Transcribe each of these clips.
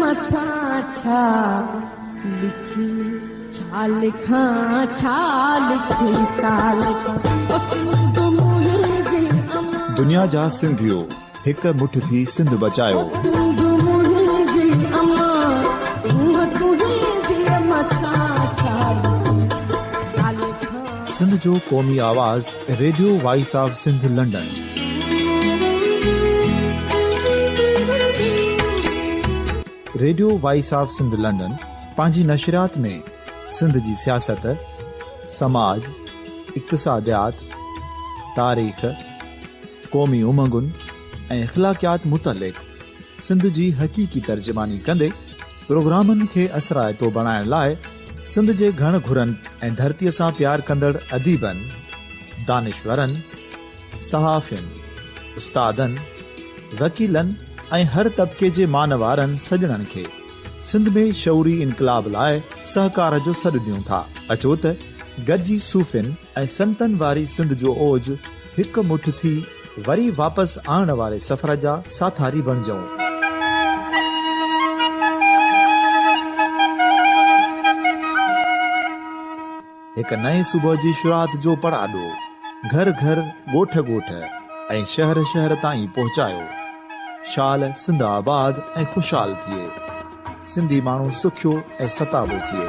मथां छा लिखी छा लिखां छा लिखी छा लिखां ओ सिंध मुंहिंजी अमां दुनिया जा सिंधियो हिक मुठ थी सिंध बचायो सिंध मुंहिंजी अमां सूंह तुंहिंजी मथां छा लिखी छा लिखां सिंध जो क़ौमी आवाज़ radio voice of Sindh London. Radio voice of Sindh London पंहिंजी नशरियात में सिंध जी सियासत, समाज, इक़्तिसादियात, तारीख़, क़ौमी उमंगुनि ऐं अख़लाक़ियात मुतलिक़ सिंध जी हक़ीक़ी तर्जुमानी कंदे प्रोग्रामनि खे असराइतो बणाइण लाइ सिंध जे घण घुरनि ऐं धरतीअ सां प्यार कंदड़ अदीबनि, दानिशवरनि, सहाफ़ियुनि, उस्तादनि, वकीलनि ऐं हर तबिके जे मानवारनि सजणनि खे सिंध में शऊरी इनकलाब लाइ सहकार जो सॾु ॾियूं था। अचो त गॾिजी सूफ़ियुनि ऐं संतनि वारी सिंध जो ओज हिकु मुठ थी वरी वापसि आणण वारे सफ़र जा साथारी बणिजऊं। हिकु नए सुबुह जी शुरूआत जो पड़ाॾो घर घर, ॻोठ ॻोठ ऐं शहर शहर ताईं पहुचायो। शाल सिंध आबाद ऐं ख़ुशहाल थिए, सिंधी माण्हू सुखियो ऐं सताबो थिए।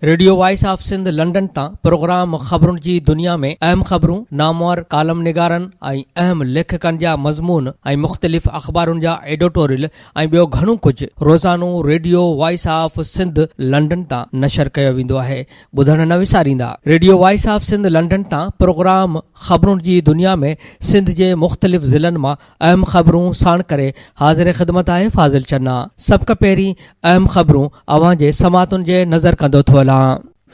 Radio voice of Sindh London तां प्रोग्राम ख़बरुनि जी दुनिया में अहम ख़बरूं, नामवर कालम निगारनि ऐं अहम लेखकनि जा मज़मून ऐं मुख़्तलिफ़ अख़बारुनि जा एडिटोरियल ऐं ॿियो घणो कुझु रोज़ानो radio voice of Sindh London तां नशर कयो वेंदो आहे। ॿुधण न विसारींदा। Radio voice of Sindh London तां प्रोग्राम ख़बरुनि जी दुनिया में सिंध जे मुख़्तलिफ़ ज़िलनि मां अहम ख़बरूं साण करे हाज़िर ख़िदमत आहे फ़ाज़िल चन्ना। सभ खां पहिरीं अहम ख़बरूं अवां जे समातुनि जे नज़र कंदो थो हलां।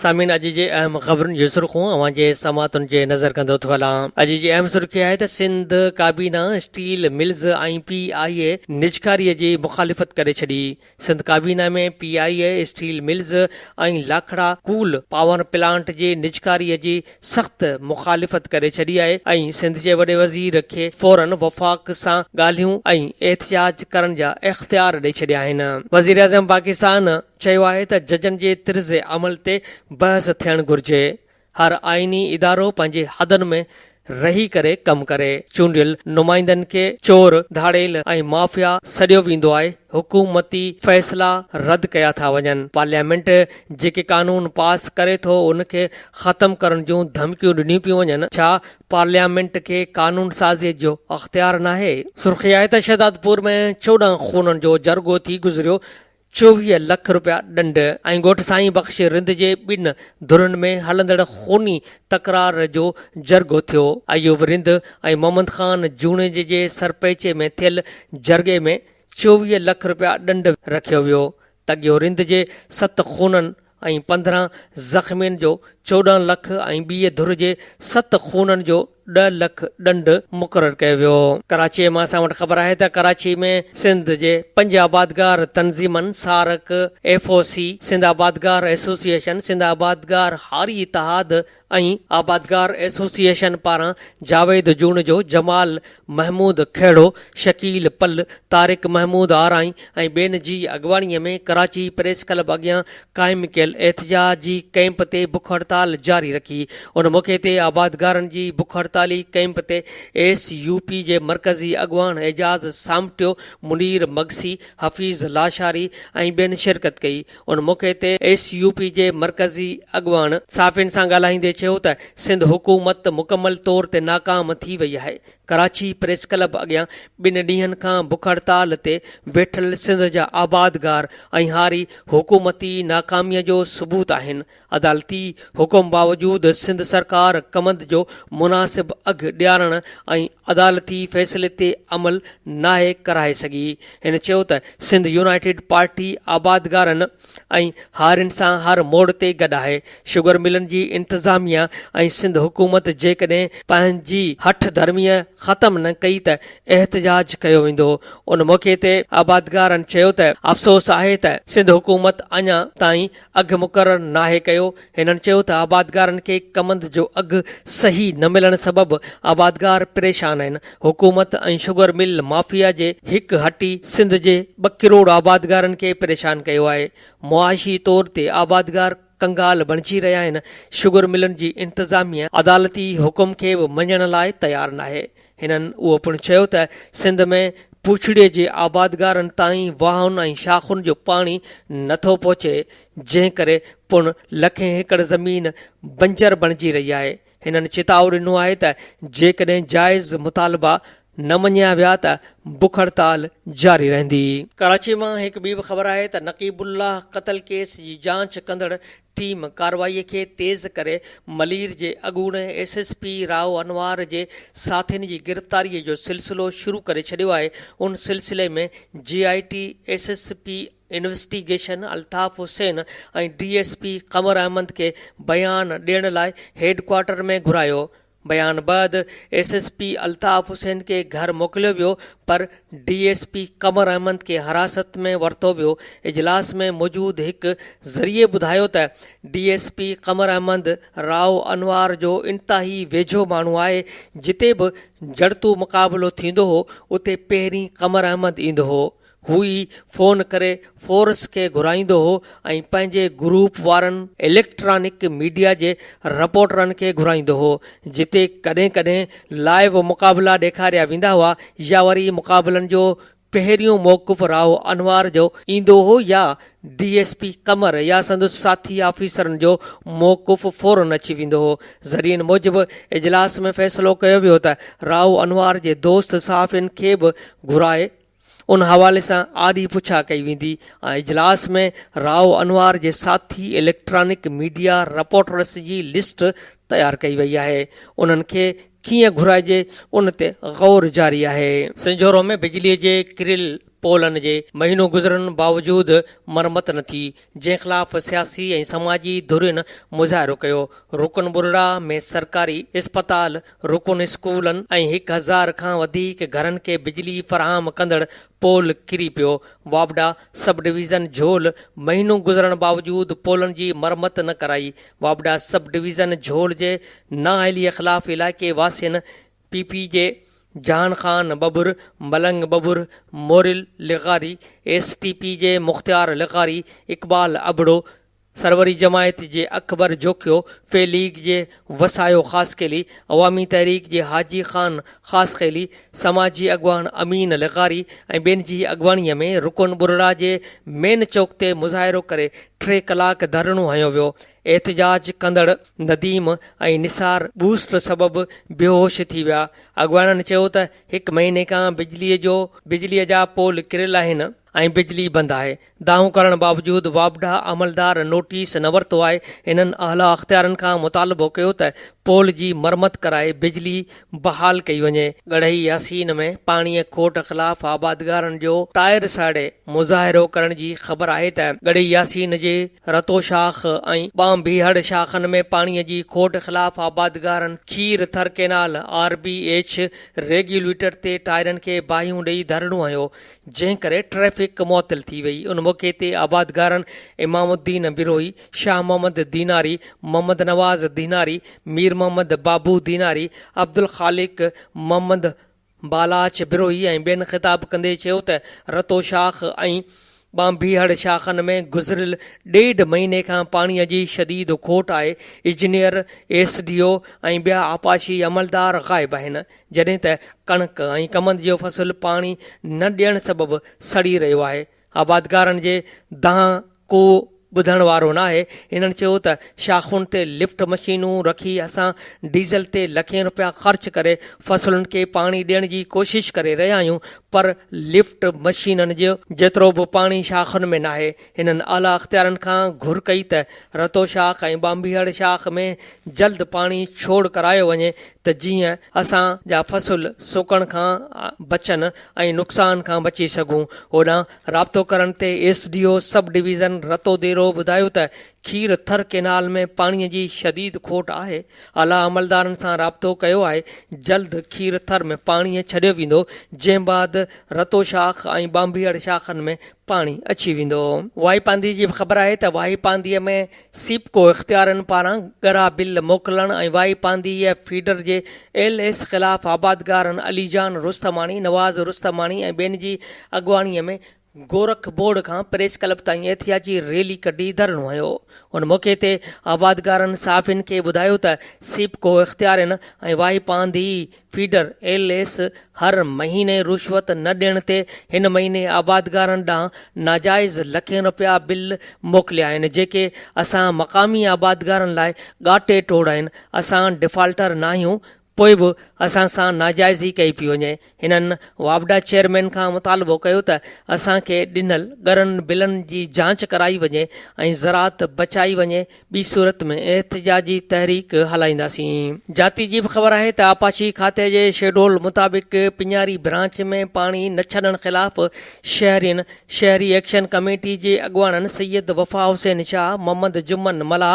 सामीन, अॼु जे अहम ख़बरुनि जी सुर्ख़ूं अवां जे समातुनि जे नज़र कंदो थो हलां। अॼु जी अहम सुर्ख़ी आहे त सिंध काबीना स्टील मिल्स ऐं PIA निजकारीअ जी मुख़ालिफ़त करे छॾी। सिंध काबीना में PIA स्टील मिल्स ऐं लाखड़ा कूल पावर प्लांट जी निजकारीअ जी सख़्त मुख़ालिफ़त करे छॾी आहे ऐं सिंध जे वॾे वज़ीर खे फौरन वफ़ाक़ सां ॻाल्हियूं ऐं एहतिजाज करण जा इख़्तियार ॾेई छॾिया आहिनि। वज़ीर आज़म पाकिस्तान चयो आहे त जजनि जे तर्ज़ अमल ते बहस थियणु घुर्जे। हर आइनी इदारो पंहिंजे हदनि में रही करे कमु करे। चूंडियल नुमाइंदनि खे चोर, धाड़ेल ऐं माफ़िया सॾियो वेंदो आहे। हुकूमती फ़ैसिला रद्द कया था वञनि। पार्लियामेंट जेके कानून पास करे थो उनखे ख़तम करण जूं धमकियूं ॾिनियूं पियूं वञनि। छा पार्लियामेंट खे कानून साज़ीअ जो अख़्तियार नाहे? सुर्ख़ी आहे त शहदादपुर में 14 खूननि जो जरगो थी गुज़रियो। 24 लख रुपया ॾंड ऐं ॻोठ साईं बख़्श रिंद जे ॿिनि धुरनि में हलंदड़ खूनी तकरार जो जरगो थियो। अयूब रिंद ऐं मोहम्मद ख़ान जूणे जे सरपैचे में थियल जरगे में 24 लख रुपया ॾंड रखियो वियो। तगियो रिंद जे 7 खूननि ऐं 15 ज़ख़्मियुनि जो 14 लख ऐं ॿिए धुर जे 7 खूननि जो 10 लख ॾंड मुक़ररु कयो वियो। कराची मां असां वटि ख़बर आहे त कराची में सिंध जे 5 आबादगार तंज़ीमनि सारक, FOC, सिंध आबादगार एसोसिएशन, सिंध आबादगार हारी इतिहाद ऐं आबादगार एसोसिएशन पारां जावेद जूण जो, जमाल महमूद खेड़ो, शकील पल, तारिक महमूद आराई ऐं ॿियनि जी अॻवानीअ में कराची प्रेस क्लब अॻियां क़ाइमु कयल एहतिजाजी कैंप ते बुख हड़ताल जारी रखी। उन मौक़े ते आबादगारनि जी बुख हड़ताली कैंप ते SUP जे मरकज़ी अॻवान एजाज़ सामटियो, मुनीर मगसी, हफ़ीज़ लाशारी ऐं ॿियनि शिरकत कई। उन मौक़े ते SUP जे मरकज़ी अॻवान साफ़ियुनि सां ॻाल्हाईंदे चयो त सिंध हुकूमत मुकमल तौर ते नाकाम थी वई आहे। कराची प्रेस क्लब अॻियां 2 ॾींहनि खां बुख हड़ताल ते वेठल सिंध जा आबादगार ऐं हारी हुकूमती नाकामीअ जो सबूत आहिनि। अदालती हुकुम बावजूद सिंध सरकार कमंद जो मुनासिब मुनासिब अघु ॾियारण ऐं अदालती फ़ैसिले ते अमल नाहे कराए सघी। हिन चयो त सिंध यूनाइटेड पार्टी आबादगारनि ऐं हारियुनि सां हर मोड़ ते गॾु आहे। शुगर मिलनि जी इंतिज़ामिया ऐं सिंध हुकूमत जेकॾहिं पंहिंजी हठ धर्मीअ ख़तमु न कई त एहतजाज कयो वेंदो। उन मौक़े ते आबादगारनि चयो त अफ़सोस आहे त सिंध हुकूमत अञा ताईं अघु मुक़ररु नाहे कयो। हिननि चयो त आबादगारनि खे कमंद जो अघु सही न मिलण सबबि आबादगार परेशान आहिनि। हुकूमत ऐं शुगर मिल माफ़िया जे हिकु हटी सिंध जे 2 करोड़ आबादगारनि खे परेशान कयो आहे। मुआशी तौर ते आबादगार कंगाल बणिजी रहिया आहिनि। शुगर मिलनि जी इंतिज़ामिया अदालती हुकुम खे बि मञण लाइ तयारु नाहे। हिननि उहो पिणु चयो त सिंध में पुछड़े जे आबादगारनि ताईं वाहुनि ऐं शाखुनि जो पाणी नथो पहुचे, जंहिं करे पुण लखें एकड़ ज़मीन बंजर बणिजी रही आहे। हिननि चिताव ॾिनो आहे त जेकॾहिं जाइज़ मुतालबा न मञिया विया त बुख हड़ताल जारी रहंदी। कराची मां हिकु ॿी बि ख़बर आहे त नक़ीबुल्लाह क़तल केस जी जांच कंदड़ टीम कार्रवाईअ खे तेज़ करे मलीर जे अॻूणे SSP राव अनवार जे साथियुनि जी गिरफ़्तारीअ जो सिलसिलो शुरू करे छॾियो आहे। उन सिलसिले में GIT SSP investigation Altaf Hussain ऐं DSP क़मर अहमद खे बयान ॾियण लाइ हेडक्वार्टर में घुरायो। बयान बैदि SSP अल्ताफ़ हुसैन खे घर मोकिलियो वियो, पर DSP क़मर अहमद खे हिरासत में वरितो वियो। इजलास में मौजूदु हिकु ज़रिए ॿुधायो त DSP क़मर अहमद राव अनवार जो इंतिहाई वेझो माण्हू आहे। जिते बि जड़तू मुक़ाबिलो थींदो हो उते पहिरीं क़मर अहमद ईंदो हो। हू ई फ़ोन करे फोर्स खे घुराईंदो हो ऐं पंहिंजे ग्रुप वारनि इलेक्ट्रॉनिक मीडिया जे रिपोर्टरनि खे घुराईंदो हो। जिते कॾहिं कॾहिं लाइव मुक़ाबिला ॾेखारिया वेंदा हुआ या वरी मुक़ाबलनि जो पहिरियों मौक़ुफ़ राव अनवार जो ईंदो हो या DSP क़मर या संदसि साथी ऑफिसरनि जो मौक़ुफ़ फ़ौरन अची वेंदो हो। ज़रियनि मूजिबि इजलास में फ़ैसिलो कयो वियो त राव अनवार जे दोस्त सहाफ़ियुनि खे बि घुराए उन हवाले सां आॾी पुछा कई वेंदी ऐं इजलास में राव अनवार जे साथी इलेक्ट्रॉनिक मीडिया रिपोर्टर्स जी लिस्ट तयारु कई वई आहे। उन्हनि खे कीअं घुराइजे उन ते गौर जारी आहे। संजोरो में बिजलीअ जे किरियल पोलनि जे महीनो गुज़रण बावजूदि मरमत न थी, जंहिं ख़िलाफ़ सियासी ऐं समाजी धुरियुनि मुज़ाहिरो कयो। रुकन बुरड़ा में सरकारी इस्पताल, रुकन स्कूलनि ऐं 1000 खां वधीक घरनि खे बिजली फ़राहम कंदड़ पोल किरी पियो। वाबडा सब डिवीज़न झोल महीनो गुज़रण बावजूदि पोलनि जी मरमत न कराई। वाबडा सब डिवीज़न झोल जे नाअहलीअ ख़िलाफ़ इलाइक़े वासियुनि PP जे जहान ख़ान बबुर, मलंग बबुर, मोरिल लिगारी, STP जे मुख्तियार लिगारी, इक़बाल अबड़ो, सरवरी जमायत जे अकबर जोखियो, फे लीग जे वसायो ख़ासखेली, अवामी तहरीक जे हाजी ख़ान ख़ासखेली, समाजी अॻवान अमीन लिगारी ऐं ॿियनि जी अॻवानीअ में रुकन बुरड़ा जे मेन चौक ते मुज़ाहिरो करे 3 कलाक धरणो हयो वियो। एहतजाज कंदड़ नदीम ऐं निसार बूस्ट सबबि बेहोश थी विया। अॻवाननि चयो त 1 महीने खां बिजलीअ जा पोल किरियल आहिनि ऐं बिजली बंदि आहे। दावो करण बावजूदि वाबडा अमलदार नोटिस न वरितो आहे। इन्हनि आला अख़्तियारनि खां मुतालबो कयो त पोल जी मरमत कराए बिजली बहाल कई वञे। गढ़ई यासीन में पाणीअ खोट ख़िलाफ़ आबादगारनि जो टायर साड़े मुज़ाहिरो करण जी ख़बर आहे त गढ़ई यासीन जे रतो शाख ऐं बांबीहड़ शाखनि में पाणीअ जी खोट ख़िलाफ़ आबादगारनि खीर थर केनाल RBH रेगुलेटर ते टायरनि खे बाहियूं ॾेई धरणो हयो, जंहिं करे ट्रैफ़िक मुअतल थी वई। उन मौक़े ते आबादगारनि इमामुद्दीन बिरोही, शाह मोहम्मद दीनारी, मोहम्मद नवाज़ दीनारी, मीर मोहम्मद बाबू दीनारी, अब्दुल ख़ालिक मोहम्मद बालाच बिरोही ऐं ॿियनि ख़िताब कंदे चयो त रतो शाख ऐं बांबीहड़ शाखनि में गुज़िरियल 1.5 महीने खां पाणीअ जी शदीद खोट आहे। इंजीनियर, SDO ऐं ॿिया आपाशी अमलदार ग़ाइब आहिनि, जॾहिं त कणक ऐं कमंद जो फसल पाणी न ॾियण सबबि सड़ी रहियो आहे। आबादगारनि जे दहां को ॿुधण वारो न आहे। इन्हनि चयो त शाखुनि ते लिफ्ट मशीनूं रखी असां डीज़ल ते लखें रुपया ख़र्च करे फ़सलुनि खे पाणी ॾियण जी कोशिश करे रहिया आहियूं, पर लिफ्ट मशीननि जो जेतिरो बि पाणी शाखुनि में न आहे। हिननि आला अख़्तियारनि खां घुर कई त रतो शाख ऐं बांबीहड़ शाख में जल्द पाणी छोड़ करायो वञे त जीअं असां जा फसल सुकण खां बचनि ऐं नुक़सान खां बची सघूं। होॾां राब्तो करण ते SDO सब डिवीज़न रतो देरो ॿुधायो त खीर थर केनाल में पाणीअ जी शदीद खोट आहे। आला अमलदारनि सां राब्तो कयो आहे। जल्द खीर थर में पाणी छॾियो वेंदो, जंहिं बाद रतो शाख ऐं बांबीहड़ शाखनि में पाणी अची वेंदो। वाईपांदी जी ख़बर आहे त वाईपांदीअ में सीपको इख़्तियारनि पारां ॻरा बिल मोकिलण ऐं वाईपांदीअ फीडर जे LS ख़िलाफ़ आबादगारनि अलीजान रुस्तमानी, नवाज़ रुस्तमानी ऐं ॿियनि जी अॻुवाणीअ में गोरख बोर्ड खां प्रेस क्लब ताईं एहतियाजी रैली कढी धरणो हुयो। उन मौक़े ते आबादगारनि साफ़िन खे ॿुधायो त सीपको इख़्तियारनि ऐं वाईपांदी फीडर LS हर महीने रुश्वत न ॾियण ते हिन महीने आबादगारनि ॾांहुं नाजाइज़ लखें रुपया बिल मोकिलिया आहिनि, जेके असां मक़ामी आबादगारनि लाइ ॻाटे टोड़ आहिनि। असां डिफॉल्टर न आहियूं, पोइ बि असां सां नाजाइज़ी कई पई वञे। हिननि वावडा चेयरमैन खां मुतालबो कयो त असांखे ॾिनल ॻरनि बिलनि जी जांच कराई वञे ऐं ज़रात बचाई वञे, ॿी सूरत में एहतिजाजी तहरीक हलाईंदासीं। जाती जी बि ख़बर आहे त आपाशी खाते जे शेड्यूल मुताबिक़ पिञारी ब्रांच में पाणी न छॾण ख़िलाफ़ शहरी एक्शन कमेटी जे अॻुवाणनि सैयद वफ़ा हुसैन शाह, मोहम्मद जुम्मन मल्हा,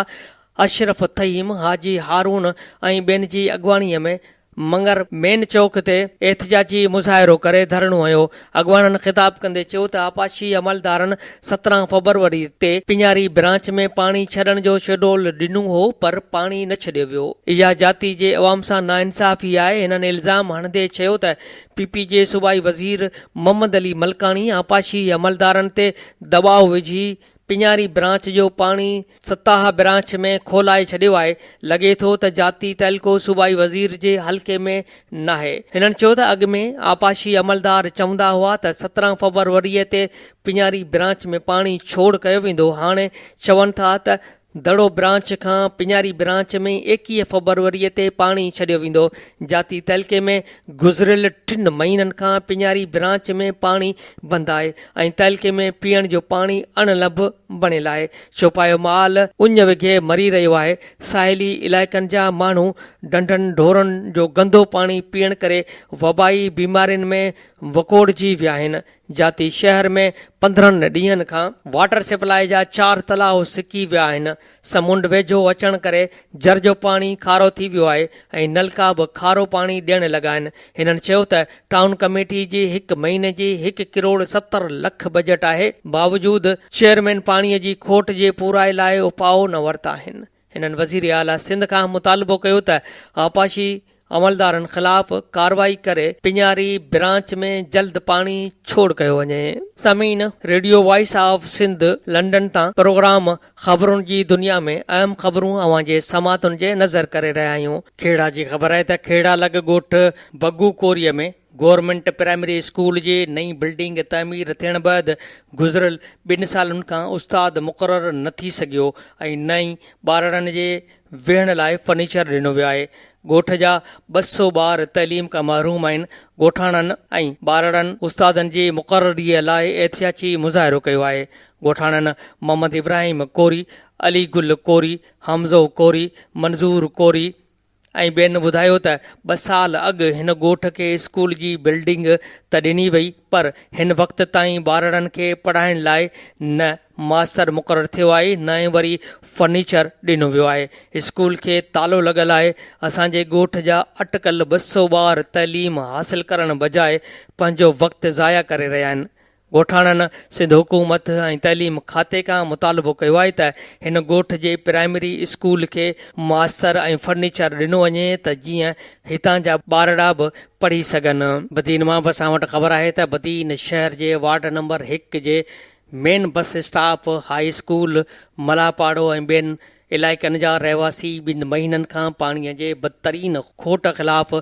अशरफ तहीम, हाजी हारून ऐं ॿियनि जी अॻुवाणीअ में मंगर मेन चौक ते एहतिजाजी मुज़ाहिरो करे धरणो हुयो। अॻुवाणनि ख़िताब कंदे चयो त आपाशी अमलदारनि 17 फरवरी ते पिञारी ब्रांच में पाणी छॾण जो शेड्यूल ॾिनो हो, पर पाणी न छॾियो वियो। इहा जाती जे अवाम सां नाइंसाफ़ी आहे। हिननि इल्ज़ाम हणंदे चयो त PP जे सूबाई वज़ीर मोहम्मद अली मलकानी आपाशी अमलदारनि ते दबाउ विझी पिञारी ब्रांच जो पाणी सताह ब्रांच में खोलाए छॾियो आहे। लॻे थो त जाती तहलको सूबाई वज़ीर जे हल्के में न आहे। हिननि चयो त अॻु में आपाशी अमलदार चवंदा हुआ त 17 फरवरीअ ते पिञारी ब्रांच में पाणी छोड़ कयो वेंदो, हाणे चवनि था त दड़ो ब्रांच खां पिञारी ब्रांच में 21 फरवरीअ ते पाणी छॾियो वेंदो। जाती तहलके में गुज़िरियल 3 महीननि खां पिञारी ब्रांच में पाणी बंदि आहे ऐं तहलके में पीअण जो पाणी अणलभ बणियल आहे। चौपायो माल उञ विघे मरी रहियो आहे। साहिली इलाइक़नि जा माण्हू डंडनि ढोरनि जो गंदो पाणी पीअण करे वबाई बीमारियुनि में वकोड़जी विया आहिनि। जाती शहर में 15 ॾींहंनि खां वाटर सप्लाई जा 4 तलाउ सिकी विया आहिनि। समुंड वेझो अचण करे जर जो पाणी खारो थी वियो आहे ऐं नलका बि खारो पाणी ॾियण लॻा आहिनि। हिननि चयो त टाउन कमेटी जी 1 महीने जी 1 करोड़ 70 लख बजट आहे, बावजूद चेयरमैन पाणीअ जी खोट जे पूराए लाइ उपाउ न वरिता आहिनि। हिननि वज़ीर आला सिंध खां मुतालबो कयो त आपाशी अमलदारनि ख़िलाफ़ कार्रवाई करे पिञारी ब्रांच में जल्द पाणी छोड़ कयो वञे। समीन radio voice of Sindh London तां प्रोग्राम ख़बरुनि जी दुनिया में अहम ख़बरूं अवां जे समातुनि जे नज़र करे रहिया आहियूं। खेड़ा जी ख़बर आहे त खेड़ा लॻ ॻोठ बग्गू कोरीअ में गवर्नमेंट प्राइमरी स्कूल जी नई बिल्डिंग तमीर थियण बैदि गुज़िरियल 2 सालनि खां उस्ताद मुक़ररु न थी सघियो ऐं नई ॿारनि जे वेहण लाइ फर्नीचर ॾिनो वियो आहे। ॻोठ जा 200 ॿार तइलीम खां महरूम आहिनि। ॻोठाणनि ऐं ॿारनि उस्तादनि जी मुक़ररीअ लाइ एहतियाती मुज़ाहिरो कयो आहे। ॻोठाणनि मोहम्मद इब्राहिम कोरी, अली गुल कोरी, हमज़ो कोरी, मंज़ूर कोरी ऐं ॿियनि ॿुधायो त 2 साल अॻु हिन ॻोठ खे स्कूल जी बिल्डिंग त ॾिनी वई, पर हिन वक़्त ताईं ॿारनि खे पढ़ाइण लाइ न मास्तर मुक़ररु थियो आहे, न वरी फर्नीचर ॾिनो वियो आहे। स्कूल खे तालो लॻल आहे। असांजे ॻोठ जा अटकल 200 ॿार तइलीम हासिल करण बजाए पंहिंजो वक़्तु ज़ाया करे रहिया आहिनि। ॻोठाणनि सिंध हुकूमत ऐं तइलीम खाते खां मुतालबो कयो आहे त हिन ॻोठ जे प्राइमरी स्कूल खे मास्तर ऐं फर्नीचर ॾिनो वञे त जीअं हितां जा ॿारड़ा बि पढ़ी सघनि। बदीन मां बि असां वटि ख़बर आहे त बदीन शहर जे वार्ड नंबर 1 जे main bus stop, high school, Malapado ऐं ॿियनि इलाइक़नि जा रहवासी 2 महीननि खां पाणीअ जे बदतरीन खोट ख़िलाफ़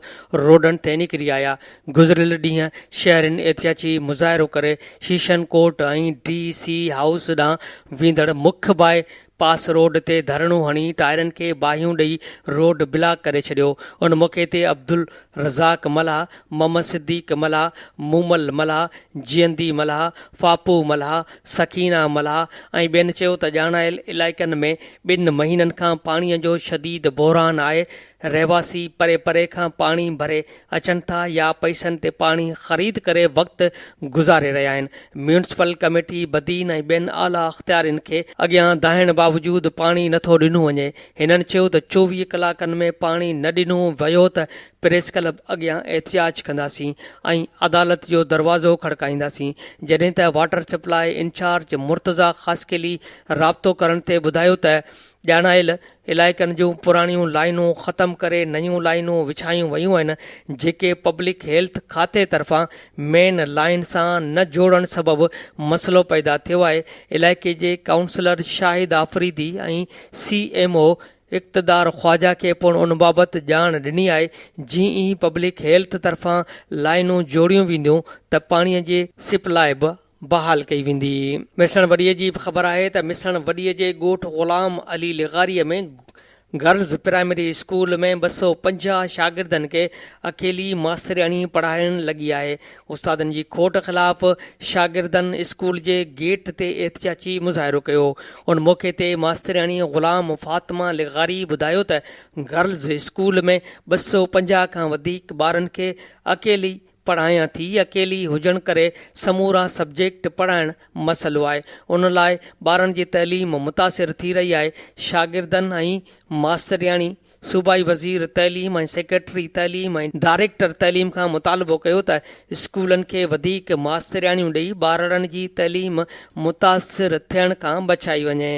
रोडनि ते निकिरी आया। गुज़िरियल ॾींहं शहरनि एहतियाती मुज़ाहिरो करे शीशन कोट ऐं DC हाउस ॾांहुं वेंदड़ मुख्य बाए पास रोड ते धरणो हणी टायरनि खे बाहियूं ॾेई रोड ब्लॉक करे छॾियो। उन मौक़े ते अब्दुल रज़ाक मल्हा, मोहम्मद सिद्दीक मल्हा, मूमल मल्हा, जियंदी मल्हा, फापू मल्हा, सकीना मल्हा ऐं ॿियनि चयो त ॼाणायल इलाइक़नि में 2 महीननि खां पाणीअ जो शदीद बहिरान आहे। रहवासी परे परे खां पाणी भरे अचनि था या पैसनि ते पाणी ख़रीद करे वक़्तु गुज़ारे रहिया आहिनि। म्यूनिसिपल कमेटी बदीन ऐं ॿियनि आला अख़्तियारनि खे अॻियां दाहिण बावजूदि पाणी नथो ॾिनो वञे। हिननि चयो त 24 कलाकनि में पाणी न ॾिनो वियो त प्रेस क्लब अॻियां एहतिजाज कंदासीं ऐं अदालत जो दरवाज़ो खड़काईंदासीं। जॾहिं त वाटर सप्लाई इंचार्ज मुर्तज़ा ख़ासकेली राब्तो करण ते ॿुधायो त ॼाणायल इलाइक़नि जूं पुराणियूं लाइनूं ख़तमु करे नयूं लाइनूं विछायूं वयूं आहिनि, जेके पब्लिक हेल्थ खाते तरफ़ां मेन लाइन सां न जोड़ण सबबि मसइलो पैदा थियो आहे। इलाइक़े जे काउंसलर शाहिद आफ़रीदी ऐं CMO इक़्तिदार ख्वाजा खे पिणु उन बाबति ॼाण ॾिनी आहे। जीअं ई पब्लिक हेल्थ तरफ़ां लाइनूं जोड़ियूं वेंदियूं त पाणीअ जी सप्लाई बि बहाल कई वेंदी। मिसण वॾीअ जी ख़बर आहे त मिसण वॾीअ जे ॻोठ ग़ुलाम अली लिगारीअ में गर्ल्स प्राइमरी स्कूल में 250 शागिर्दनि खे अकेली मास्तरियाणी पढ़ाइण लॻी आहे। उस्तादनि जी खोट ख़िलाफ़ शागिर्दनि स्कूल जे गेट ते एहतिजाजी मुज़ाहिरो कयो। उन मौक़े ते मास्तरियाणी ग़ुलाम फातिमा लिगारी ॿुधायो त गर्ल्स स्कूल में 250 खां वधीक ॿारनि खे अकेली पढ़ायां थी। अकेली हुजण करे समूरा सब्जेक्ट पढ़ाइण मसइलो आहे। उन लाइ ॿारनि जी तइलीम मुतासिर थी रही आहे। शागिर्दनि ऐं मास्तरियाणी सूबाई वज़ीर तइलीम ऐं सेक्रेटरी तइलीम ऐं डायरेक्टर तइलीम खां मुतालबो कयो त स्कूलनि खे वधीक मास्तरियाणियूं ॾेई ॿारनि जी तइलीम मुतासिर थियण खां बचाई वञे।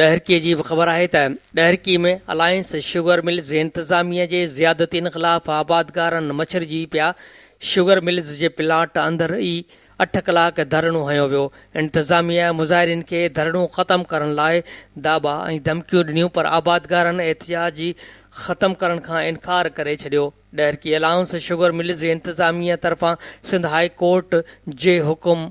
ॾहरकीअ जी ख़बर आहे त ॾहरकी में अलायंस शुगर मिल्स इंतिज़ामिया जे ज़ियादतियुनि ख़िलाफ़ आबादगारनि मछरजी पिया। शुगर मिल्स जे प्लाट अंदरि ई 8 कलाक धरणो हयो वियो। इंतिज़ामिया मुज़ाहिरीन खे धरणो ख़तमु करण लाइ दाबा ऐं धमकियूं ॾिनियूं, पर आबादगारनि एहतिजाजी ख़तमु करण खां इनकार करे छॾियो। ॾहरकी अलायंस शुगर मिल्स जे इंतिज़ामिया तरफ़ां सिंध हाई कोर्ट जे हुकुम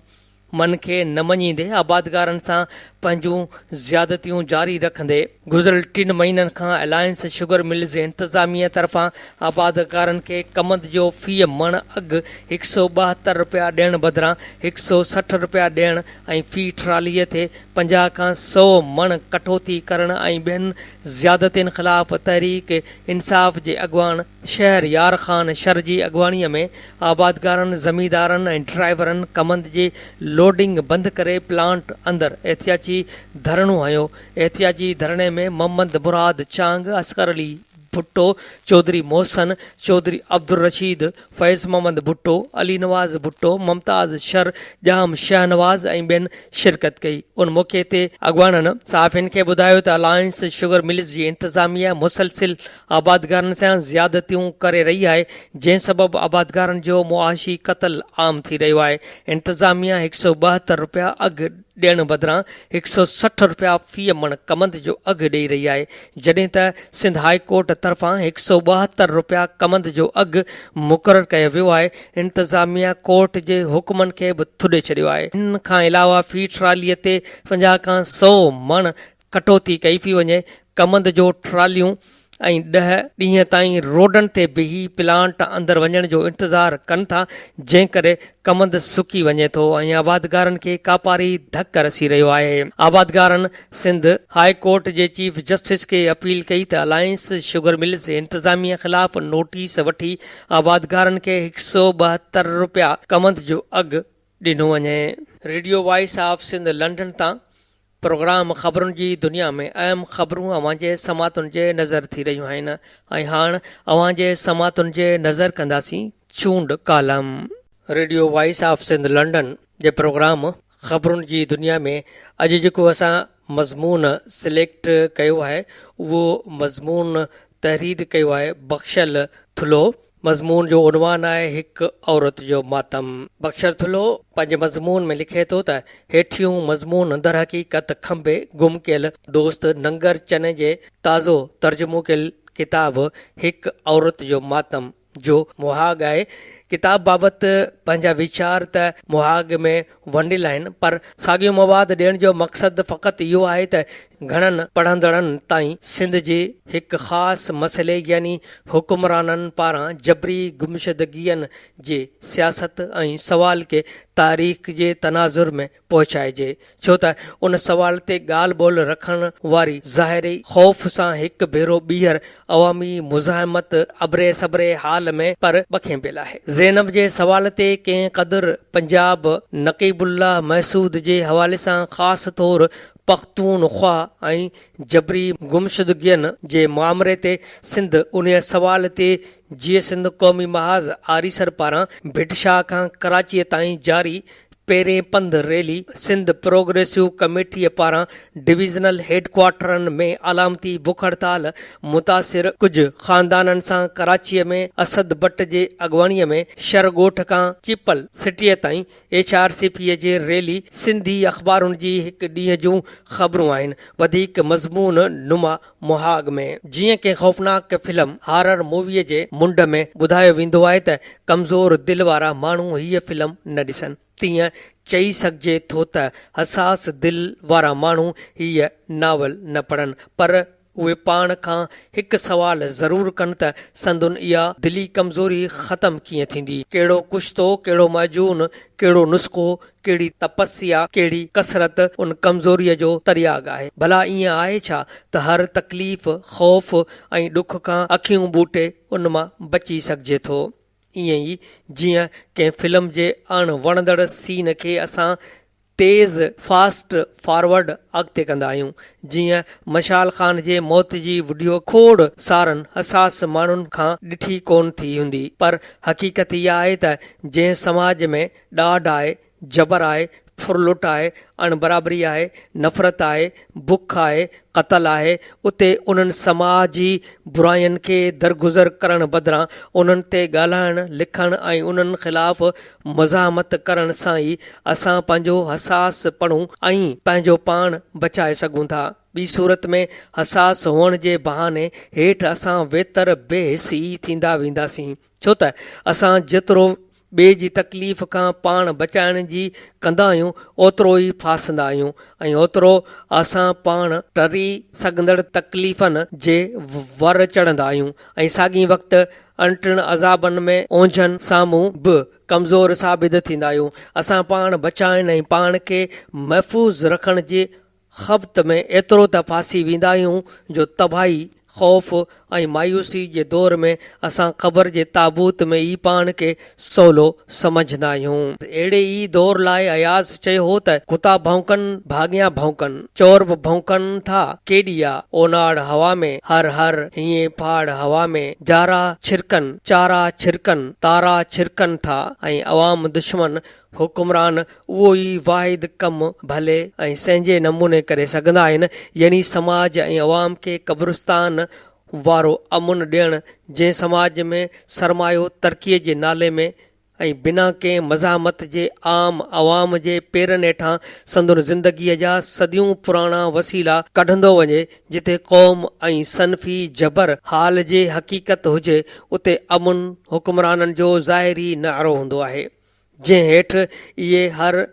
मन खे न मञींदे आबादगारनि सां पंहिंजूं ज़्यादतियूं जारी रखंदे गुज़िरियल 3 महीननि खां अलायंस शुगर मिल्स जे इंतिज़ामिया तरफ़ां आबादगारनि खे कमंद जो फ़ी मण अघु 172 रुपया ॾियण बदिरां 160 रुपया ॾियण ऐं फ़ी ट्रालीअ ते 50 खां 100 मण कटौती करण ऐं ॿियनि ज़्यादतियुनि ख़िलाफ़ तहरीक इंसाफ़ जे अॻवान शहर यार ख़ान शर जी अॻवानीअ में आबादगारनि ज़मींदारनि ऐं ड्राइवरनि कमंद जे लोडिंग बंदि करे प्लांट अंदरि एहतियाती धरणो हयो। एहतियाती धरणे में मोहम्मद मुराद चांग, असगर अली भुट्टो, चौधरी मोहसन, चौधरी अब्दुल रशीद, फैज़ मोहम्मद भुट्टो, अली नवाज़ भुट्टो, मुमताज़ शर, जाम शाहनवाज़ ऐं ॿियनि शिरकत कई। उन मौक़े ते अॻवाननि सहाफ़ियुनि खे ॿुधायो त अलायंस शुगर मिल्स जी इंतिज़ामिया मुसलसिल आबादगारनि सां ज़्यादतियूं करे रही आहे, जंहिं सबबि आबादगारनि जो मुआशी क़त्ल आम थी रहियो आहे। इंतिज़ामिया 172 रुपया अघु ॾियण बदिरां 160 रुपया फ़ी मण कमंद जो अघु ॾेई रही आहे, जॾहिं त सिंध हाई कोर्ट तरफ़ां 172 रुपया कमंद जो अघु मुक़ररु कयो वियो आहे। इंतिज़ामिया कोर्ट जे हुकुमनि खे बि थुॾे छॾियो आहे। इन खां अलावा फ़ी ट्रालीअ ते 50 खां 100 मण कटौती कई पई वञे। कमंद जो ट्रालियूं ऐं 10 ॾींहं ताईं रोडनि ते बीही प्लांट अंदरि वञण जो इंतज़ारु कनि था, जंहिं करे कमंद सुकी वञे थो ऐं आबादगारनि खे कापारी धक रसी रहियो आहे। आबादगारनि सिंध हाई कोर्ट जे चीफ जस्टिस खे अपील कई त अलायंस शुगर मिल्स जे इंतिज़ामिया ख़िलाफ़ नोटिस वठी आबादगारनि खे 172 रुपया कमंद जो अघु ॾिनो वञे। Radio voice of Sindh London तां प्रोग्राम ख़बरुनि जी दुनिया में अहम ख़बरूं अव्हां जे समातुनि जे नज़र थी रहियूं आहिनि ऐं हाणे अव्हां जे समातुनि जे नज़र कंदासीं चूंड कालम। Radio voice of Sindh London जे प्रोग्राम ख़बरुनि जी दुनिया में अॼु जेको असां मज़मून सिलेक्ट कयो आहे उहो मज़मून तहरीर कयो आहे बख़्शल थुलो। मज़मून जो उनवान आहे हिकु औरत जो मातम। बख्शर थुल्हो पंहिंजे मज़मून में लिखे थो त हेठियूं मज़मून दर हक़ीक़त खंबे गुम कयल दोस्त नंगर चने जे ताज़ो तर्जुमो कयल किताब हिकु औरत जो मातम जो मुहाग आहे। किताब बाबति पंहिंजा वीचार त मुहाग में वंडियल आहिनि, पर साॻियो मवाद ॾियण जो मक़सदु फ़क़ति इहो आहे त घणनि पढ़ंदड़नि ताईं सिंध जे हिकु ख़ासि मसइले यानी हुकुमराननि पारां जबरी गुमशुदगीअनि जे सियासत ऐं सवाल खे तारीख़ जे तनाज़ुर में पहुचाइजे, छो त उन सवाल ते ॻाल्हि ॿोल रखण वारी ज़ाहिरी ख़ौफ़ सां हिकु भेरो ॿीहर अवामी मुज़ाहिमत अबरे सबरे हाल में पर बखेंबियल आहे। ज़ैनब जे सवाल ते कंहिं क़दुरु पंजाब नक़ीबुल्लाह महसूद जे हवाले सां ख़ासि तौरु पख्तूनख्वा ऐं जबरी गुमशुदगियनि जे मामले ते सिंध उन सवाल ते जीअं सिंध क़ौमी महाज़ आरीसर पारां भिटशा खां कराचीअ ताईं जारी पहिरें पंधु रैली सिंध प्रोग्रेसिव कमेटीअ पारां डिविज़नल हेडक्वार्टरनि में अलामती बुख हड़ताल मुतासिर कुझु ख़ानदाननि सां कराचीअ में असद भट्ट जे अॻुवाणीअ में शरगोठ खां चिपल सिटीअ ताईं HRCP जे रैली सिंधी अख़बारुनि जी हिकु ॾींहं जूं ख़बरूं आहिनि। वधीक मज़मून नुमा मुहाग में जीअं के ख़ौफ़नाक फिल्म हारर मूवीअ जे मुंड में ॿुधायो वेंदो आहे त कमज़ोर दिलि वारा माण्हू हीअ फिल्म न ॾिसनि, तीअं चई सघिजे थो त हसास दिलि वारा माण्हू हीअ नावल न पढ़नि, पर उहे पाण खां हिकु सवाल ज़रूरु कनि त संदुन इहा दिली कमज़ोरी ख़तमु कीअं थींदी। कहिड़ो कुश्तो, कहिड़ो मजून, कहिड़ो नुस्ख़ो, कहिड़ी तपस्या, कहिड़ी कसरत उन कमज़ोरीअ जो तरियाग आहे। भला ईअं आहे छा त हर तकलीफ़, ख़ौफ़ ऐं ॾुख खां अखियूं ॿूटे उन मां बची सघिजे थो। ईअं ई जीअं कंहिं फिल्म जे अणवणंदड़ सीन खे असां तेज़ फास्ट फॉरवर्ड अॻिते कंदा आहियूं, जीअं मशाल ख़ान जे मौत जी वीडियो खोड़ सारनि हसास माण्हुनि खां ॾिठी कोन थी हूंदी, पर हक़ीक़त इहा आहे त जंहिं समाज में ॾाढ आहे, जबर आहे, फुरलुट आहे, अणबराबरी आहे, नफ़रत आहे, बुख आहे, क़तल आहे, उते उन्हनि समाजी बुराइनि खे दरगुज़र करण बदिरां उन्हनि ते ॻाल्हाइण, लिखण ऐं उन्हनि ख़िलाफ़ मज़ामत करण सां ई असां पंहिंजो हसास पढ़ूं ऐं पंहिंजो पाण बचाए सघूं था। ॿी सूरत में हसास हुअण जे बहाने हेठि असां वेतर बेहिसी थींदा वेंदासीं, छो त असां जेतिरो ॿिए जी तकलीफ़ खां पाण बचाइण जी कंदा आहियूं ओतिरो ई फासंदा आहियूं ऐं ओतिरो असां पाण टरी सघंदड़ तकलीफ़नि जे वर चढ़ंदा आहियूं ऐं साॻी वक़्तु अंटण अज़ाबनि में ओंझनि साम्हूं बि कमज़ोर साबित थींदा आहियूं। असां पाण बचाइण ऐं पाण खे महफ़ूज़ रखण जे ख़ब्त में एतिरो त फासी वेंदा आहियूं जो तबाही, ख़ौफ़ ऐं मायूसी जे दौर में असां क़बर जे ताबूत में ई पाण खे सवलो समझंदा आहियूं। अहिड़े ई दौर लाइ अयाज़ चयो हो त कुता भौंकनि, भाॻियां भौंकनि, चोर बि भौंकनि था केॾी आहे ओनाड़ हवा में, हर हर हीअं फाड़ हवा में, जारा छिरकनि, चारा छिरकनि, तारा छिरकनि था ऐं अवाम दुश्मन हुकुमरान उहो ई वाहिद कमु भले ऐं संहिंजे नमूने करे सघंदा आहिनि, यानी समाज ऐं अवाम खे क़ब्रिस्तान वारो अमुन ॾियणु, जंहिं समाज में सरमायो तरक़ीअ जे नाले में ऐं बिना कंहिं मज़ामत जे आम अवाम जे पेरनि हेठां संदुर ज़िंदगीअ जा सदियूं पुराणा वसीला कढंदो वञे। जिते क़ौम ऐं सनफ़ी जबर हाल जे हक़ीक़त हुजे, उते अमुन हुकुमराननि जो ज़ाहिरी नारो हूंदो आहे, जंहिं हेठि इहे हर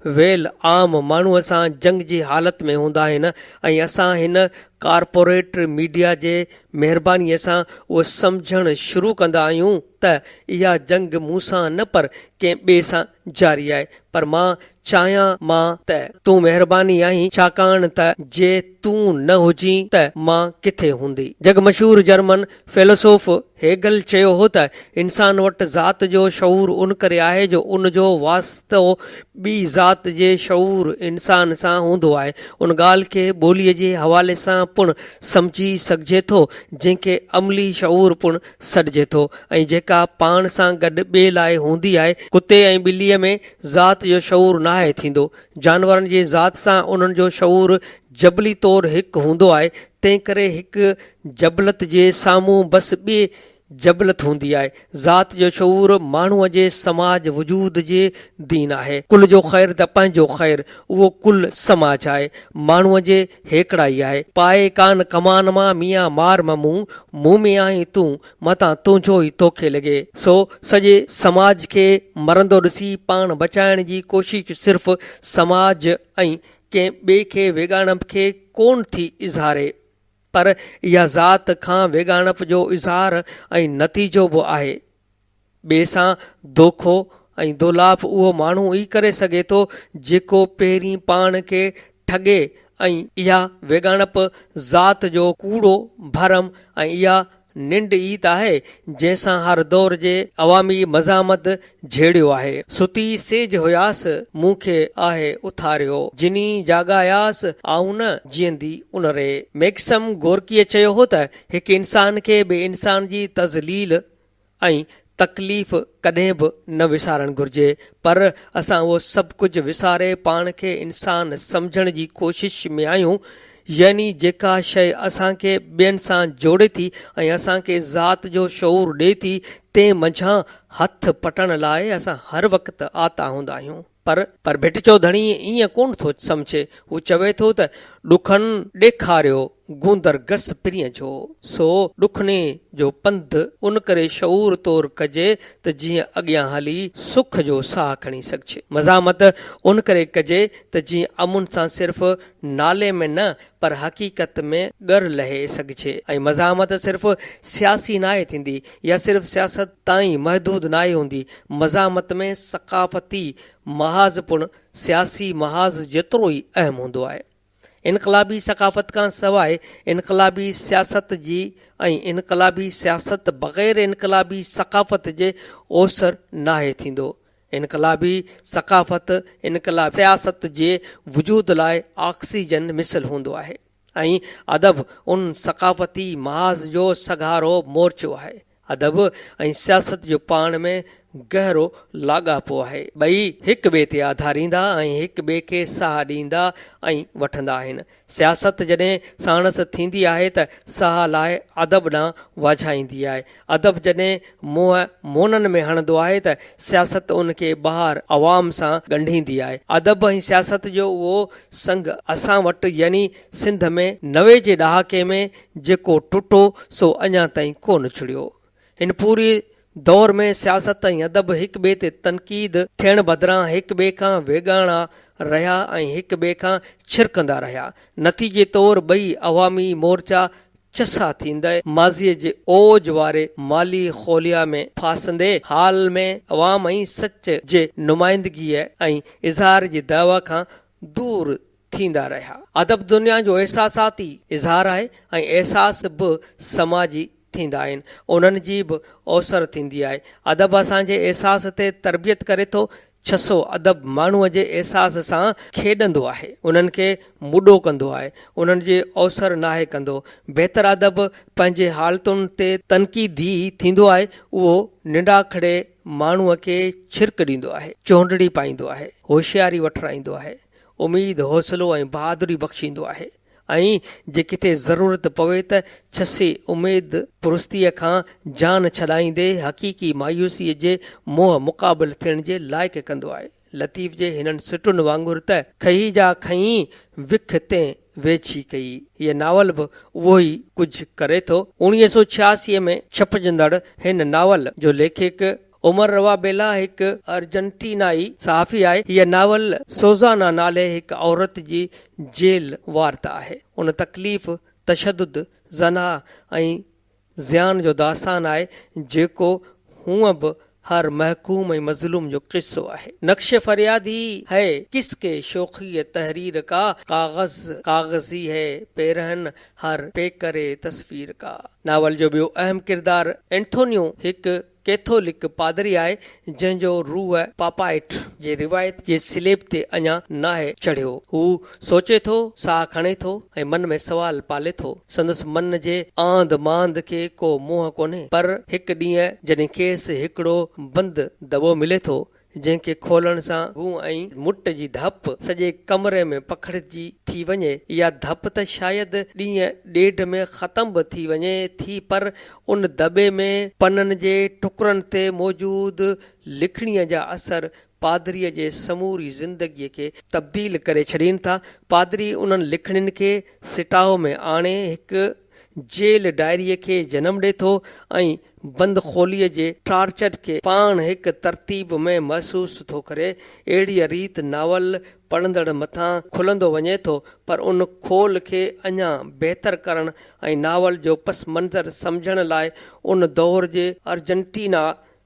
वेल आम माण्हूअ सां जंग जी हालति में हूंदा आहिनि ऐं असां हिन कॉर्पोरेट मीडिया जे महिरबानीअ सां उहो सम्झणु शुरू कंदा आहियूं त इहा जंग मूंसां न पर कंहिं ॿिए सां जारी आहे, पर मां चाहियां मां त तूं महिरबानी आहीं, छाकाणि त जे तूं न हुजी त मां किथे हूंदी। जग मशहूर जर्मन फिलोसोफ हेगल चयो हो त इंसान वटि ज़ात जो शऊर उन करे आहे जो उन जो वास्तो ॿी ज़ात जे शऊर इंसान सां हूंदो आहे। उन ॻाल्हि खे ॿोलीअ जे हवाले सां पिणु सम्झी सघिजे थो जंहिंखे अमली शऊर पिणु सॾिजे थो ऐं जेका पाण सां गॾु ॿिए लाइ हूंदी आहे। कुते ऐं ॿिलीअ में ज़ात जो शऊर नाहे थींदो, जानवरनि जे ज़ात सां उन्हनि जो शऊर जबली तौरु हिकु हूंदो आहे। तंहिं करे हिकु जबलत जे साम्हूं बसि ॿिए जबलत हूंदी आहे। ज़ात जो शऊर माण्हूअ जे समाज वजूद जे दीन आहे। कुल जो ख़ैर त पंहिंजो ख़ैर, उहो कुल समाज आहे। माण्हूअ जे हेकड़ाई आहे। पाए कान कमान मां मियां मार ममूं, मूं में आहीं तूं मतां तुंहिंजो ई तोखे लॻे। सो सॼे समाज खे मरंदो ॾिसी पाण बचाइण जी कोशिश सिर्फ़ समाज ऐं कंहिं ॿिए खे वेगाणप खे कोन थी इज़हारे, पर इहा ज़ात खां वेगाणप जो इज़हार ऐं नतीजो बि आहे। ॿिए सां दोखो ऐं दोलाप उहो माण्हू ई करे सघे थो जेको पहिरीं पाण खे ठगे, ऐं इहा वेगाणप ज़ात जो कूड़ो भरम ऐं इहा निंड ई त आहे जंहिंसां हर दौर जे अवामी मज़ामत झेड़ियो आहे। सुती सेज हुयास मूंखे आहे उथारियो, जिनी जाॻायास आऊं न जीअंदी उन रे। मैक्सम गोरकीअ चयो हो त हिकु इंसान खे ॿिए इंसान जी तज़लील ऐं तकलीफ़ कॾहिं बि न विसारणु घुर्जे, पर असां उहो सभु कुझु विसारे पाण खे इंसान सम्झण जी कोशिश में आहियूं। यानी जेका शइ असांखे ॿियनि सां जोड़े थी ऐं असांखे ज़ात जो शऊर ॾिए थी, तंहिं मंझां हथ पटण लाइ असां हर वक़्तु आता हूंदा आहियूं। पर भिट चौधरी ईअं कोन थो सम्झे। हू चवे थो त ॾुखनि ॾेखारियो गूंदर गस पिरीअ जो, सो ॾुखने जो पंधु उन करे शऊर तौर कजे त जीअं अॻियां हली सुख जो साह खणी सघिजे। मज़ामत उन करे कजे त जीअं अमुन सां सिर्फ़ नाले में न पर हक़ीक़त में ॻर लहे सघिजे। ऐं मज़ामत सिर्फ़ सियासी नाहे थींदी या सिर्फ़ सियासत ताईं महदूद नाहे हूंदी। मज़ामत में सक़ाफ़ती महाज़ पिणु सियासी महाज़ जेतिरो ई अहम हूंदो आहे। इनक़लाबी सक़ाफ़त खां सवाइ इनक़लाबी सियासत जी ऐं इनक़लाबी सियासत बग़ैर इनक़लाबी सक़ाफ़त जे ओसर नाहे थींदो। इनक़लाबी सक़ाफ़त इनक़लाबी सियासत जे वजूद लाइ ऑक्सीजन मिसल हूंदो आहे, ऐं अदब उन सक़ाफ़ती महाज़ जो सघारो मोर्चो आहे। अदब ऐं सियासत जो पाण में गहरो लाॻापो आहे। ॿई हिक ॿिए ते आधारींदा ऐं हिक ॿिए खे साह ॾींदा ऐं वठंदा आहिनि। सियासत जॾहिं साणस थींदी आहे त साह लाइ अदब ॾांहुं वाझाईंदी आहे। अदब जॾहिं मुंहं मोननि में हणंदो आहे त सियासत उनखे ॿाहिरि अवाम सां ॻंढींदी आहे। अदब ऐं सियासत जो उहो संग असां वटि यानी सिंध में 90 जे ॾहाके में जेको टुटो सो अञा ताईं कोन छुड़ियो। हिन पूरी दौर में सियासत ऐं अदब हिक ॿिए ते तनक़ीद थियण बदिरां हिक ॿिए खां वेगाणा रहिया ऐं हिक ॿिए खां छिरकंदा रहिया। नतीजे तौर ॿई अवामी मोर्चा चसा थींदे माज़ीअ जे ओज वारे माली खोलिया में फासंदे हाल में अवाम ऐं सच जे नुमाइंदगीअ ऐं इज़हार जी दावा खां दूर थींदा रहिया। अदब दुनिया जो एहसासाती इज़हार आहे ऐं एहसास बि समाजी थींदा आहिनि, उन्हनि जी बि ओसर थींदी आहे। अदब असांजे अहसास ते तरबियत करे थो। छसो अदब माण्हूअ जे अहसास सां खेॾंदो आहे, उन्हनि खे मुॾो कंदो आहे, उन्हनि जे ओसर नाहे कंदो। बहितर अदब पंहिंजे हालतुनि ते तनक़ीदी थींदो आहे। उहो निंडाखड़े माण्हूअ खे छिरक ॾींदो आहे, चोंडड़ी पाईंदो आहे, होशियारी वठराईंदो आहे, उमीद हौसलो ऐं बहादुरी बख़्शींदो आहे। ऐं जे किथे ज़रूरत पवे त छसे उमेद पुरुस्तीअ खां जान छॾाईंदे हक़ीक़ी मायूसीअ जे मोह मुक़ाबिल थियण जे लाइक़ु कंदो आहे। लतीफ़ जे हिननि सिटुनि वांगुरु त खई जा खई विख ते वेझी कई, हीअ नावल बि उहो ई कुझु करे थो। 1986 में छपजंदड़ हिन नावल जो लेखक उमर रवा बेला हिकु अर्जेंटीनाई सहाफ़ी आहे। हीअ नावल सोज़ाना नाले हिकु औरत जी जेल वार्ता आहे। उन तकलीफ़, तशदुद, ज़ना ऐं ज़ियान जो दास्तान आहे जेको हूअं बि हर महकूम ऐं मज़लूम जो किस्सो आहे। नक्श फरियादी है किसके शोखी तहरीर का, कागज़ी है पेरहन हर पेकरे तस्वीर का। नावल जो ॿियो अहम किरदार एंथोनियो हिकु कैथोलिक पादरी आहे जंहिंजो रूह पापाइट जे रिवायत जे स्लेब ते अञा नाहे चढ़ियो। हू सोचे थो, साह खणे थो ऐं मन में सवाल पाले थो। संदसि मन जे आंद मांद खे को मोह कोन्हे, पर हिकु ॾींहुं जॾहिं खेसि हिकिड़ो बंदि दॿो मिले थो जंहिंखे खोलण सां गूं ऐं मुट जी धप सॼे कमरे में पखिड़िजी थी वञे। इहा धप त शायदि ॾींहं ॾेढ में ख़तम बि थी वञे थी, पर उन दॿे में पननि जे टुकड़नि ते मौजूदु लिखणीअ जा असर पादरीअ जे समूरी ज़िंदगीअ खे तब्दील करे छॾीनि था। पादरी उन्हनि लिखणियुनि खे सिटाओ में आणे हिकु जेल डायरीअ खे जनम ॾिए थो ऐं बंदखोलीअ जे टार्चर खे पाण हिकु तरतीब में महसूस थो करे। अहिड़ीअ रीति नावल पढ़ंदड़ मथां खुलंदो वञे थो, पर उन खोल खे अञा बहितर करण ऐं नावल जो पस मंज़र सम्झण लाइ उन दौर जे अर्जेंटीना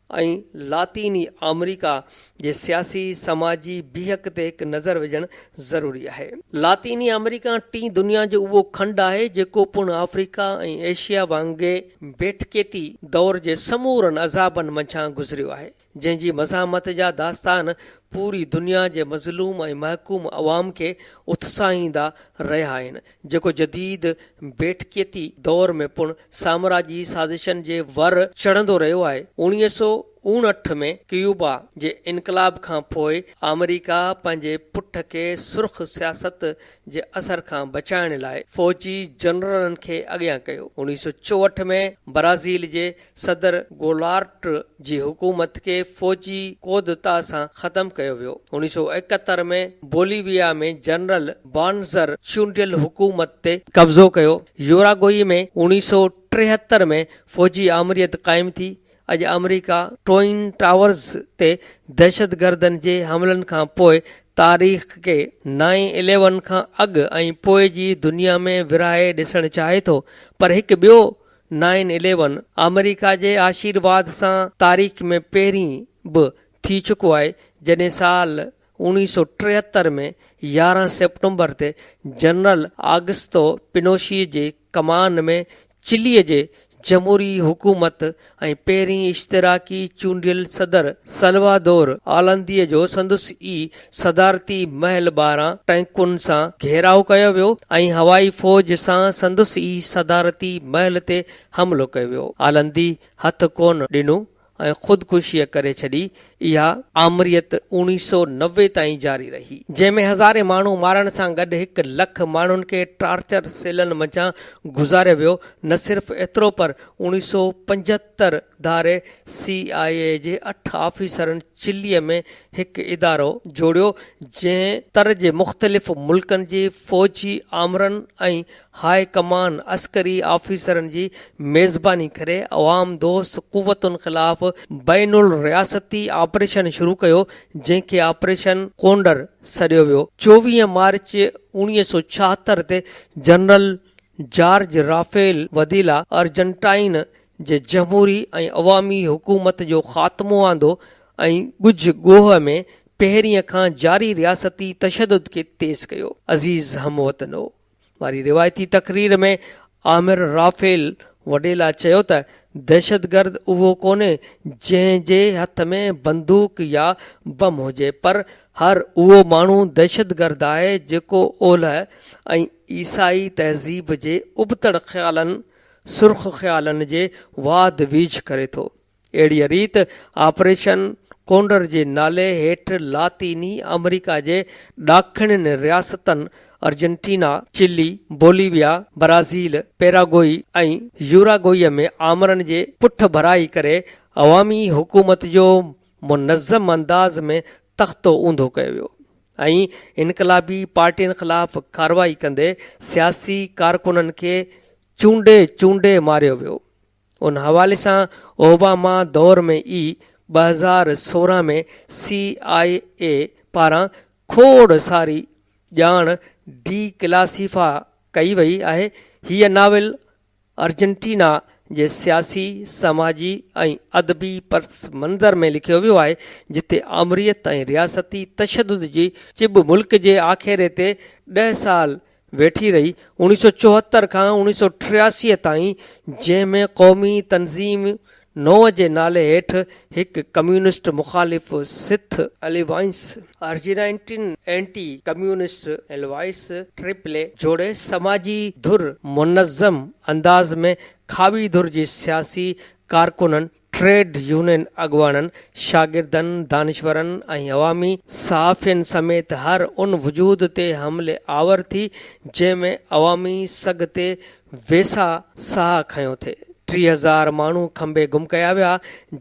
ऐं लातीनी अमेरिका जे सियासी समाजी बीहक ते हिकु नज़र विझणु ज़रूरी आहे। लातीनी अमेरिका टीं दुनिया जो उहो खंड आहे जेको पूर्ण अफ्रीका ऐं एशिया वांगुरु बेठकेती दौर जे समूरनि अज़ाबनि मंझां गुज़रियो आहे, जंहिंजी मज़ामत जा दास्तान पूरी दुनिया जे मज़लूम ऐं महकूम अवाम खे उत्साहींदा रहिया आहिनि, जेको जदीद बेठकेती दौर में पुण साम्राजी साज़िशनि जे वर चढ़ंदो रहियो आहे। 1959 में क्यूबा जे इनकलाब खां पोइ अमेरिका पंहिंजे पुठ खे सुर्ख सियासत जे असर खां बचाइण लाइ फ़ौजी जनरलनि खे अॻियां कयो। 1964 में ब्राज़ील जे सदर गोलार्ट जी हुकूमत खे फ़ौजी कोदता सां ख़तमु कयो वियो। 1971 में बोलीविया में जनरल बानज़र चूंडियल हुकूमत ते कब्ज़ो कयो। यूरागोई में 1973 में फ़ौजी आमरीत क़ाइमु थी। अॼु अमेरिका ट्विन टावर्स ते दहशतगर्दनि जे हमलनि खां पोइ तारीख़ खे 9/11 खां अॻु ऐं पोइ जी दुनिया में विरहाए ॾिसणु चाहे थो, पर हिकु ॿियो 9/11 अमेरिका जे आशीर्वाद सां तारीख़ में पहिरीं बि थी चुको आहे, जॾहिं साल 1973 में 11 सेप्टेम्बर ते जनरल आगस्तो पिनोशी जे कमान में चिलीअ जे जमहूरी हुकूमत ऐं पहिरीं इश्तराकी चूंडियल सदर सल्वादोर आलंदीअ जो संदसि ई सदारती महल 12 टैंकुनि सां घेराव कयो वियो ऐं हवाई फ़ौज सां संदसि ई सदारती महल ते हमिलो कयो वियो। आलंदी हथ कोन ॾिनो ऐं ख़ुदकुशीअ करे छॾी। इहा आमरीत 1990 ताईं जारी रही, जंहिंमें हज़ारे माण्हू मारण सां गॾु 1 लख माण्हुनि खे टार्चर सेलनि मंझां गुज़ारियो वियो। न सिर्फ़ एतिरो, पर 1975 धारे CIA जे 8 ऑफिसरनि चिलीअ में हिकु इदारो जोड़ियो, जंहिं तर जे मुख़्तलिफ़ मुल्कनि जे फ़ौजी आमरनि ऐं हाई कमान अस्करी ऑफिसरनि जी मेज़बानी करे अवाम दोस्त क़ुव्वतुनि ख़िलाफ़ बैनुल रियासती ऑपरेशन शुरू कयो, जंहिंखे ऑपरेशन कोंडर सॾियो वियो। 24 मार्च 1976 ते जनरल जॉर्ज राफेल वदीला अर्जेंटाइन जे जमहूरी ऐं अवामी हुकूमत जो ख़ात्मो आंदो ऐं ॻुझ ॻोह में पहिरीं खां जारी रियासती तशदुद खे तेज़ कयो। अज़ीज़ हमवतनो, वारी रिवायती तक़रीर में आमिर राफेल वडेला चयो त दहशतगर्द उहो कोन्हे जंहिंजे हथ में बंदूक या बम हुजे, पर हर उहो माण्हू दहशतगर्द आहे जेको ओलह ऐं ईसाई तहज़ीब जे उबतड़ ख़्यालनि सुर्ख ख़्यालनि जे वाद वीझ करे थो। अहिड़ी रीति ऑपरेशन कोंडर जे नाले हेठि लातीनी अमेरिका जे ॾाखिणनि रियासतनि Argentina, Chile, Bolivia, Brazil, Paraguay ऐं यूरागोई में आमरनि जे पुठ भराई करे अवामी हुकूमत जो मुनज़्ज़म अंदाज़ में तख़्तो ऊंधो कयो वियो ऐं इनकलाबी पार्टियुनि ख़िलाफ़ कार्रवाई कंदे सियासी कारकुननि खे चूंडे मारियो वियो। उन हवाले सां ओबामा दौर में ई 2016 में CIA पारां खोड़ सारी ॼाण डिक्लासिफा कई वई आहे। हीअ नावल अर्जेंटीना जे सियासी, समाजी ऐं अदबी पस मंज़र में लिखियो वियो आहे, जिते आमरीत ऐं रियासती तशदुद जी चिब मुल्क जे आख़िरे ते 10 साल वेठी रही। 1974 खां 1983 ताईं, जंहिंमें क़ौमी तंज़ीम 9 जे नाले हेठि हिकु कम्यूनिस्ट मुख़ालिफ़ सिथ alliance Argentine anti communist alliance triple A जोड़े समाजी धुर मुनज़्ज़म अंदाज़ में खावी धुर जी सियासी कारकुननि ट्रेड यूनियन अॻुवाननि, शागिर्दनि, दानिशवरनि ऐं अवामी सहाफ़ियुनि समेत हर उन वजूद ते हमले आवर थी जंहिंमें अवामी सघ ते वेसा साह खयों थे। 30,000 माण्हू खंबे गुम कया विया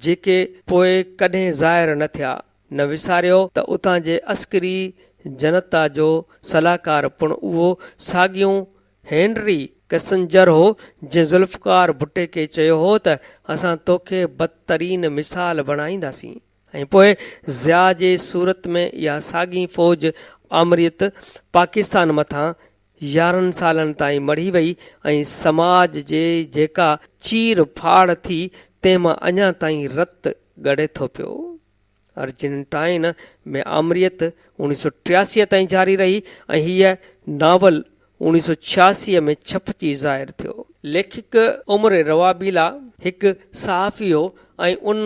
जेके पोइ कॾहिं ज़ाहिर न थिया। न विसारियो त उतां जे अस्करी जनता जो सलाहकार पिणु उहो साॻियूं हेनरी किसिंजर हो जंहिं ज़ुल्फ़कार भुट्टे खे चयो हो त असां तोखे बदतरीन मिसाल बणाईंदासीं। ऐं पोइ ज़िया जे सूरत में इहा साॻी फ़ौज आमरीत पाकिस्तान मथां 11 सालनि ताईं मढ़ी वई ऐं समाज जे जेका चीर फाड़ थी तंहिंमां अञा ताईं रत ॻड़े थो पियो। अर्जेंटाइन में आमरीत 1983 ताईं जारी रही ऐं हीअ नावल 1986 में छपजी ज़ाहिर थियो। लेखक उमर रवाबिला हिकु सहाफ़ी हो ऐं उन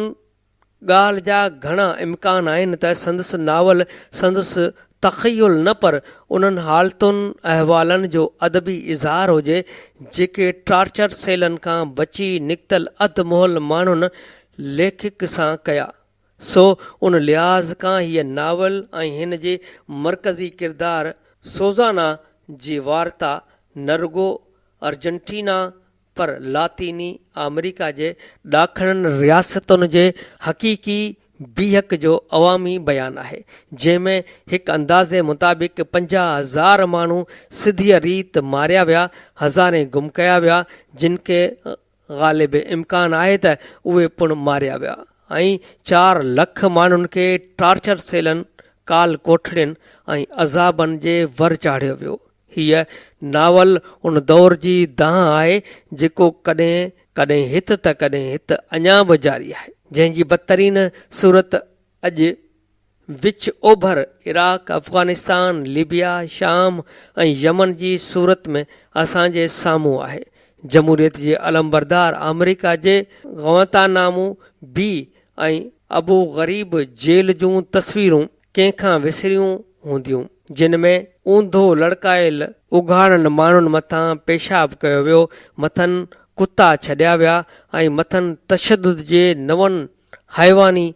ॻाल्हि जा घणा इम्कान आहिनि त संदसि नावल संदसि तख़य्युल न पर उन्हनि हालतुनि अहवालनि जो अदबी इज़हार हुजे जेके टार्चर सेलनि खां बची निकितल अधु माण्हुनि लेखक सां कया। सो उन लिहाज़ खां हीअ नावल ऐं हिन जे मरकज़ी किरदार सोज़ाना जी वार्ता न रुगो अर्जेंटीना पर लातीनी अमेरिका जे ॾाखणनि रियासतुनि जे हक़ीक़ी बीहक जो अवामी बयानु आहे जंहिंमें हिकु अंदाज़े मुताबिक़ 50,000 माण्हू सिधीअ रीत मारिया विया, हज़ारे गुम कया विया जिन खे ग़ालिब इम्कान आहे त उहे पिणु मारिया विया ऐं 4 लख माण्हुनि खे टार्चर सेलनि, काल कोठड़ियुनि ऐं अज़ाबनि जे वर चाढ़ियो वियो। हीअ नावल उन दौर जी दाह आहे जेको कॾहिं कॾहिं हित त कॾहिं हित अञा बि जारी आहे, जंहिंजी बदतरीन सूरत अॼु विच ओभर इराक, अफ़गानिस्तान, लीबिया, शाम ऐं यमन जी सूरत में असांजे साम्हूं आहे। जमहूरियत जे अलमबरदार अमेरिका जे गवांतानामो बी ऐं अबू ग़रीब जेल जूं तस्वीरूं कंहिंखां विसरियूं हूंदियूं जिन में ऊंधो लड़कायल उघाड़नि माण्हुनि मथां पेशाब कयो वियो, मथनि कुता छॾिया विया ऐं मथनि तशदुद जे नवनि हैवानी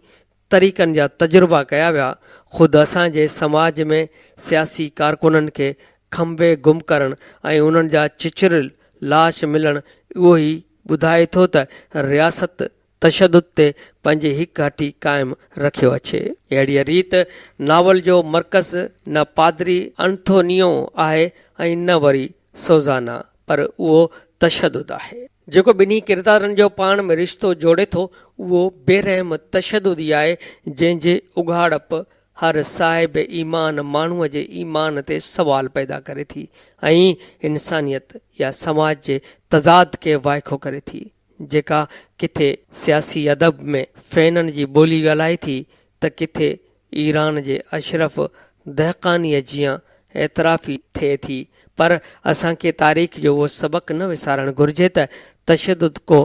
तरीक़नि जा तजुर्बा कया विया। ख़ुदि असांजे समाज में सियासी कारकुननि खे खंबे गुम करणु ऐं उन्हनि जा चिचरिल लाश मिलणु उहो ई ॿुधाए थो त रियासत तशदुद ते पंहिंजी हिकु हटी क़ाइमु रखियो अचे। अहिड़ीअ रीति नावल जो मर्कज़ न पादरी अंथोनियो आहे ऐं न वरी सोज़ाना पर उहो तशदुद आहे। जेको ॿिन्ही किरदारनि जो पाण में रिश्तो जोड़े थो उहो बेरहम तशदुद ई आहे जंहिंजे उघाड़प हर साहिब ईमान माण्हूअ जे ईमान ते सवाल पैदा करे थी ऐं इंसानियत या समाज जे तज़ाद खे वाइखो करे थी। जेका किथे सियासी अदब में फ़ैननि जी ॿोली ॻाल्हाए थी त किथे ईरान जे अशरफ दहकानीअ जीअं एतिराफ़ी थिए थी, पर असांखे तारीख़ जो उहो सबक़ न विसारणु घुरिजे त तशदुद को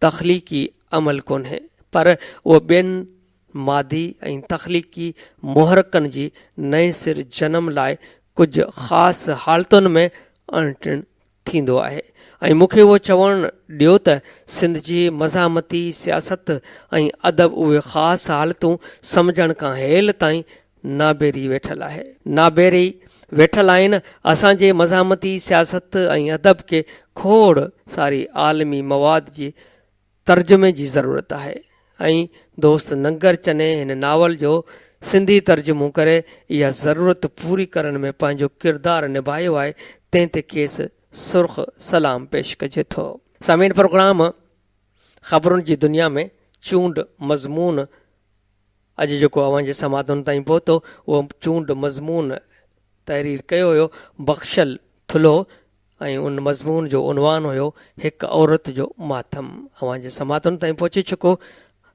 तख़लीक़ी अमल कोन्हे पर उहो ॿियनि मादी ऐं तख़लीक़ी मुहरकनि जी नए सिर जनम लाइ कुझु ख़ासि हालतुनि में अणटिण थींदो आहे। ऐं मूंखे उहो चवणु ॾियो त सिंध जी मज़ामती सियासत ऐं अदब उहे ख़ासि हालतूं सम्झण खां हेल ताईं नाबेरी वेठल आहे। नाबेरी वेठल आहिनि असांजे मज़ामती सियासत ऐं अदब खे खोड़ सारी आलमी मवाद जी तर्जुमे जी ज़रूरत आहे ऐं दोस्त नंगर चने हिन नावल जो सिंधी तर्जुमो करे इहा ज़रूरत पूरी करण में पंहिंजो किरदारु निभायो आहे। तंहिं ते खेसि सुर्ख़ सलाम पेश कजे थो। सामीन प्रोग्राम ख़बरुनि जी दुनिया में चूंड मज़मून अॼु जेको अव्हांजे समाधुनि ताईं पहुतो उहो चूंड मज़मून तहरीर कयो हुयो बख़्शल थुलो ऐं उन मज़मून जो उनवान हुयो हिकु औरत जो मातम। अव्हांजे समाधुनि ताईं पहुची चुको।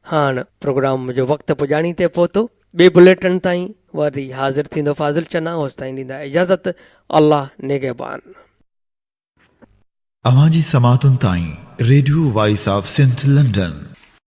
हाणे प्रोग्राम जो वक़्तु पुॼाणी ते पहुतो। ॿिए बुलेटिन ताईं वरी हाज़िर थींदो फाज़िल चना होसि ताईं ॾींदा इजाज़त। अल्लाह निगहबान। अव्हांजी समातुनि ताईं radio voice of Sindh London